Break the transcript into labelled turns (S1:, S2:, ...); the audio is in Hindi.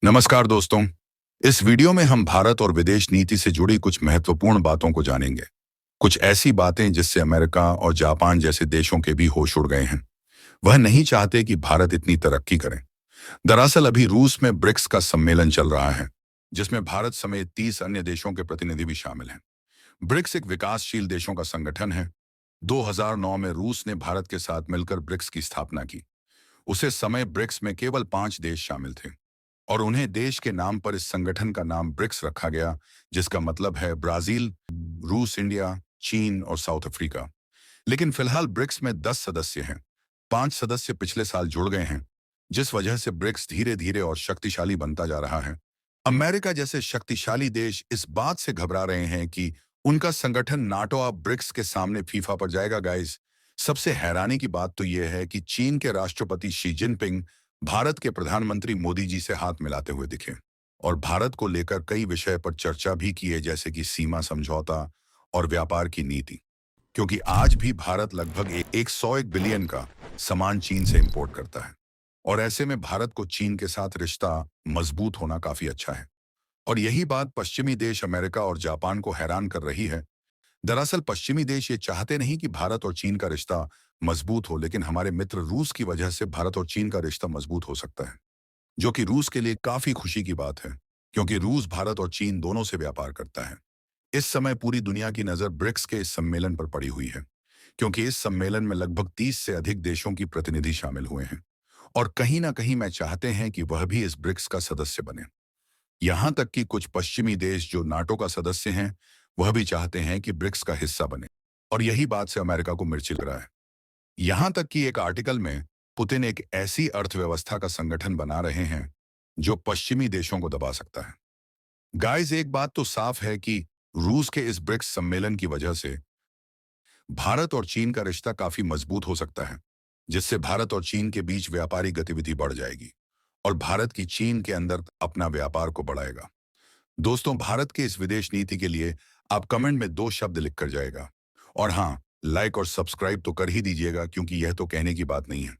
S1: नमस्कार दोस्तों। इस वीडियो में हम भारत और विदेश नीति से जुड़ी कुछ महत्वपूर्ण बातों को जानेंगे। कुछ ऐसी बातें जिससे अमेरिका और जापान जैसे देशों के भी होश उड़ गए हैं। वह नहीं चाहते कि भारत इतनी तरक्की करे। दरअसल अभी रूस में ब्रिक्स का सम्मेलन चल रहा है, जिसमें भारत समेत 30 अन्य देशों के प्रतिनिधि भी शामिल हैं। ब्रिक्स एक विकासशील देशों का संगठन है। 2009 में रूस ने भारत के साथ मिलकर ब्रिक्स की स्थापना की। उसे समय ब्रिक्स में केवल 5 देश शामिल थे और उन्हें देश के नाम पर इस संगठन का नाम ब्रिक्स रखा गया, जिसका मतलब है ब्राजील, रूस, इंडिया, चीन और साउथ अफ्रीका। लेकिन फिलहाल ब्रिक्स में 10 सदस्य हैं। 5 सदस्य पिछले साल जुड़ गए हैं, जिस वजह से ब्रिक्स धीरे धीरे और शक्तिशाली बनता जा रहा है। अमेरिका जैसे शक्तिशाली देश इस बात से घबरा रहे हैं कि उनका संगठन नाटो अब ब्रिक्स के सामने फीफा पर जाएगा। गाइस, सबसे हैरानी की बात तो यह है कि चीन के राष्ट्रपति शी जिनपिंग भारत के प्रधानमंत्री मोदी जी से हाथ मिलाते हुए दिखे और भारत को लेकर कई विषय पर चर्चा भी किए, जैसे कि सीमा समझौता और व्यापार की नीति। क्योंकि आज भी भारत लगभग 101 बिलियन का सामान चीन से इंपोर्ट करता है और ऐसे में भारत को चीन के साथ रिश्ता मजबूत होना काफी अच्छा है। और यही बात पश्चिमी देश अमेरिका और जापान को हैरान कर रही है। दरअसल पश्चिमी देश ये चाहते नहीं कि भारत और चीन का रिश्ता मजबूत हो, लेकिन हमारे मित्र रूस की वजह से भारत और चीन का रिश्ता मजबूत हो सकता है, जो कि रूस के लिए काफी खुशी की बात है, क्योंकि रूस भारत और चीन दोनों से व्यापार करता है। इस समय पूरी दुनिया की नजर ब्रिक्स के इस सम्मेलन पर पड़ी हुई है, क्योंकि इस सम्मेलन में लगभग 30 से अधिक देशों की प्रतिनिधि शामिल हुए हैं और कहीं ना कहीं मैं चाहते हैं कि वह भी इस ब्रिक्स का सदस्य बने। यहाँ तक कि कुछ पश्चिमी देश जो नाटो का सदस्य हैं, वह भी चाहते हैं कि ब्रिक्स का हिस्सा बने और यही बात से अमेरिका को मिर्ची लग रहा है। यहाँ तक कि एक आर्टिकल में पुतिन एक ऐसी अर्थव्यवस्था का संगठन बना रहे हैं जो पश्चिमी देशों को दबा सकता है। गाइस, एक बात तो साफ है कि रूस के इस ब्रिक्स सम्मेलन की वजह से भारत और चीन का रिश्ता काफी मजबूत हो सकता है, जिससे भारत और चीन के बीच व्यापारिक गतिविधि बढ़ जाएगी और भारत की चीन के अंदर अपना व्यापार को बढ़ाएगा। दोस्तों, भारत के इस विदेश नीति के लिए आप कमेंट में 2 शब्द लिख कर जाएगा और हाँ, लाइक और सब्सक्राइब तो कर ही दीजिएगा, क्योंकि यह तो कहने की बात नहीं है।